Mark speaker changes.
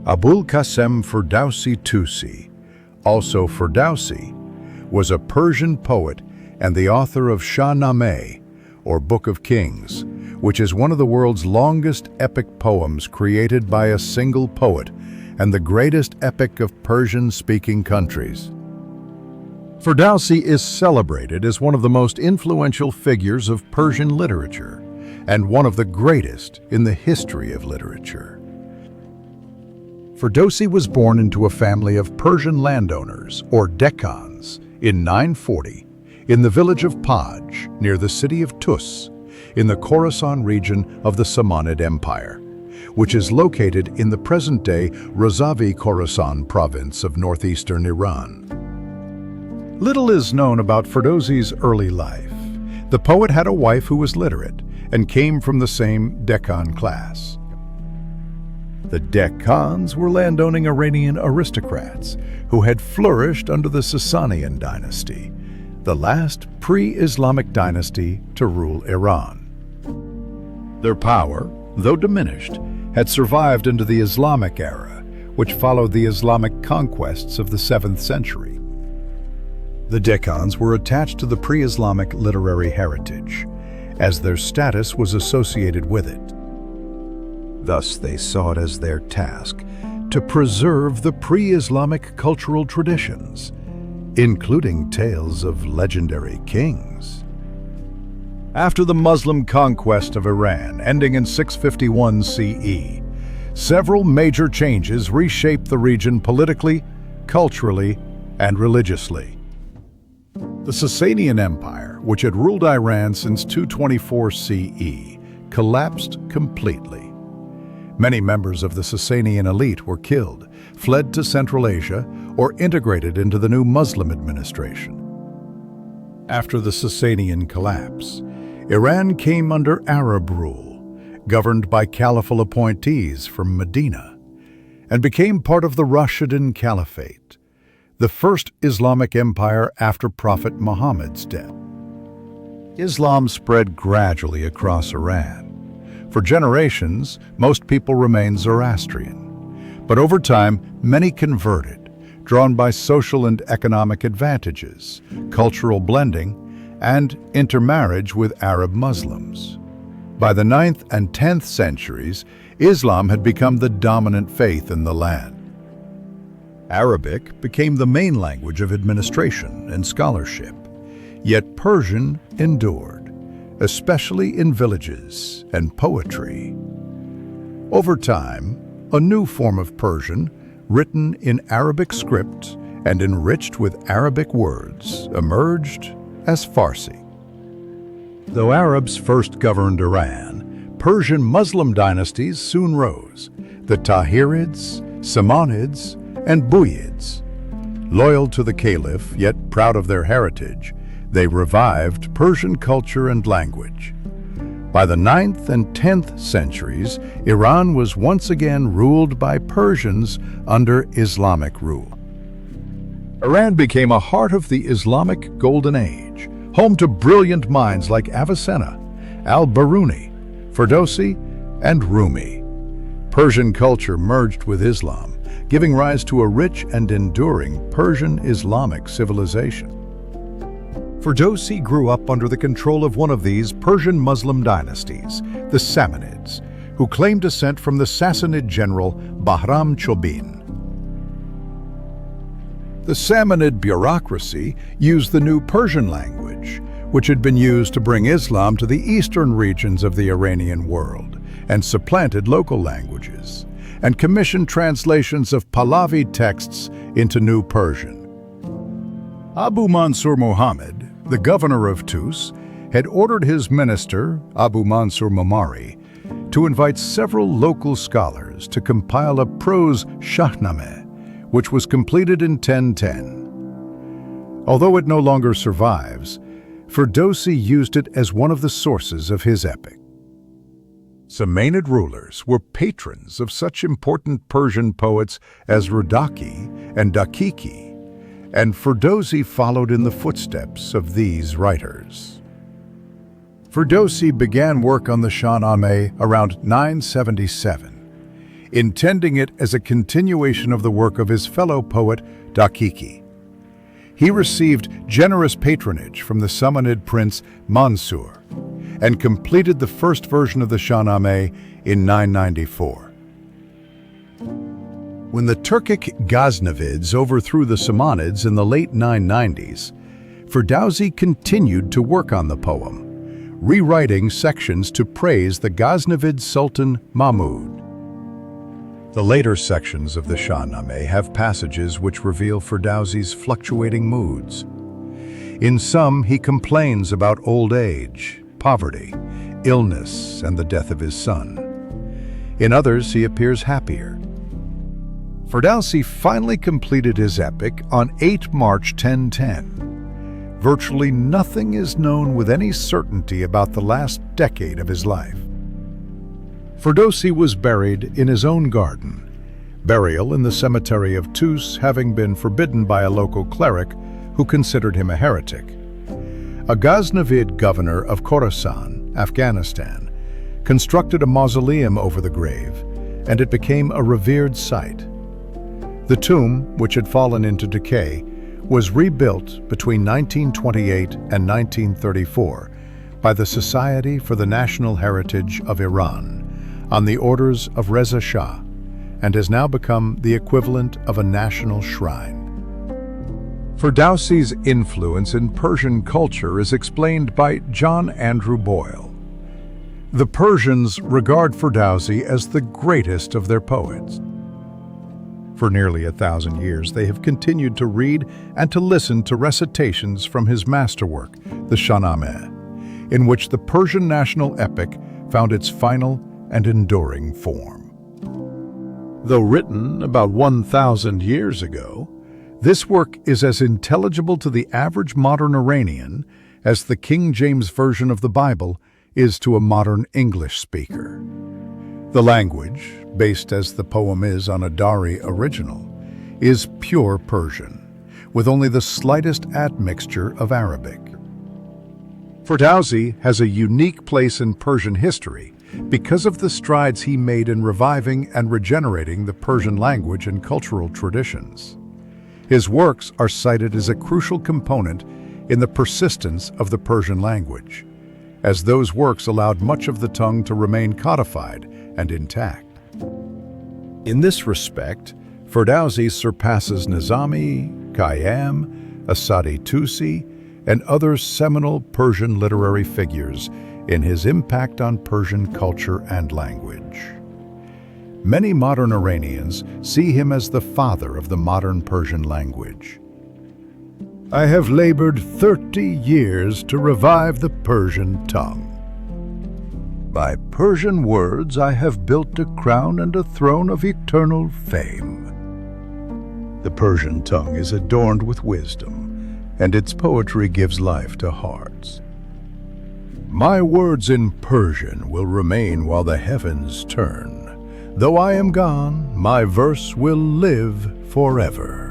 Speaker 1: Abul-Qasim Ferdowsi Tusi, also Ferdowsi, was a Persian poet and the author of Shahnameh, or Book of Kings, which is one of the world's longest epic poems created by a single poet and the greatest epic of Persian-speaking countries. Ferdowsi is celebrated as one of the most influential figures of Persian literature and one of the greatest in the history of literature. Ferdowsi was born into a family of Persian landowners, or Deccans, in 940 in the village of Paj, near the city of Tus, in the Khorasan region of the Samanid Empire, which is located in the present-day Razavi Khorasan province of northeastern Iran. Little is known about Ferdowsi's early life. The poet had a wife who was literate and came from the same Deccan class. The Deccans were landowning Iranian aristocrats who had flourished under the Sasanian dynasty, the last pre-Islamic dynasty to rule Iran. Their power, though diminished, had survived into the Islamic era, which followed the Islamic conquests of the 7th century. The Deccans were attached to the pre-Islamic literary heritage, as their status was associated with it. Thus, they saw it as their task to preserve the pre-Islamic cultural traditions, including tales of legendary kings. After the Muslim conquest of Iran, ending in 651 CE, several major changes reshaped the region politically, culturally, and religiously. The Sasanian Empire, which had ruled Iran since 224 CE, collapsed completely. Many members of the Sasanian elite were killed, fled to Central Asia, or integrated into the new Muslim administration. After the Sasanian collapse, Iran came under Arab rule, governed by caliphal appointees from Medina, and became part of the Rashidun Caliphate, the first Islamic empire after Prophet Muhammad's death. Islam spread gradually across Iran. For generations, most people remained Zoroastrian, but over time, many converted, drawn by social and economic advantages, cultural blending, and intermarriage with Arab Muslims. By the 9th and 10th centuries, Islam had become the dominant faith in the land. Arabic became the main language of administration and scholarship, yet Persian endured, especially in villages and poetry. Over time, a new form of Persian, written in Arabic script and enriched with Arabic words, emerged as Farsi. Though Arabs first governed Iran, Persian Muslim dynasties soon rose: the Tahirids, Samanids, and Buyids. Loyal to the caliph, yet proud of their heritage, they revived Persian culture and language. By the 9th and 10th centuries, Iran was once again ruled by Persians under Islamic rule. Iran became a heart of the Islamic Golden Age, home to brilliant minds like Avicenna, al-Biruni, Ferdowsi, and Rumi. Persian culture merged with Islam, giving rise to a rich and enduring Persian Islamic civilization. Ferdowsi grew up under the control of one of these Persian Muslim dynasties, the Samanids, who claimed descent from the Sassanid general Bahram Chobin. The Samanid bureaucracy used the new Persian language, which had been used to bring Islam to the eastern regions of the Iranian world, and supplanted local languages, and commissioned translations of Pahlavi texts into New Persian. Abu Mansur Muhammad, the governor of Tus, had ordered his minister, Abu Mansur Mamari, to invite several local scholars to compile a prose Shahnameh, which was completed in 1010. Although it no longer survives, Ferdowsi used it as one of the sources of his epic. Samanid rulers were patrons of such important Persian poets as Rudaki and Dakiki, and Ferdowsi followed in the footsteps of these writers. Ferdowsi began work on the Shahnameh around 977. intending it as a continuation of the work of his fellow poet Daqiqi. He received generous patronage from the Samanid prince Mansur and completed the first version of the Shahnameh in 994. When the Turkic Ghaznavids overthrew the Samanids in the late 990s, Ferdowsi continued to work on the poem, rewriting sections to praise the Ghaznavid Sultan Mahmud. The later sections of the Shahnameh have passages which reveal Ferdowsi's fluctuating moods. In some, he complains about old age, poverty, illness, and the death of his son. In others, he appears happier. Ferdowsi finally completed his epic on 8 March 1010. Virtually nothing is known with any certainty about the last decade of his life. Ferdowsi was buried in his own garden, burial in the cemetery of Tus having been forbidden by a local cleric who considered him a heretic. A Ghaznavid governor of Khorasan, Afghanistan, constructed a mausoleum over the grave, and it became a revered site. The tomb, which had fallen into decay, was rebuilt between 1928 and 1934 by the Society for the National Heritage of Iran on the orders of Reza Shah, and has now become the equivalent of a national shrine. Ferdowsi's influence in Persian culture is explained by John Andrew Boyle. The Persians regard Ferdowsi as the greatest of their poets. For nearly 1,000 years, they have continued to read and to listen to recitations from his masterwork, the Shahnameh, in which the Persian national epic found its final and enduring form. Though written about 1,000 years ago, this work is as intelligible to the average modern Iranian as the King James Version of the Bible is to a modern English speaker. The language, based as the poem is on a Dari original, is pure Persian, with only the slightest admixture of Arabic. Ferdowsi has a unique place in Persian history because of the strides he made in reviving and regenerating the Persian language and cultural traditions. His works are cited as a crucial component in the persistence of the Persian language, as those works allowed much of the tongue to remain codified and intact. In this respect, Ferdowsi surpasses Nizami, Khayyam, Asadi Tusi, and other seminal Persian literary figures in his impact on Persian culture and language. Many modern Iranians see him as the father of the modern Persian language. I have labored 30 years to revive the Persian tongue. By Persian words I have built a crown and a throne of eternal fame. The Persian tongue is adorned with wisdom, and its poetry gives life to hearts. My words in Persian will remain while the heavens turn. Though I am gone, my verse will live forever.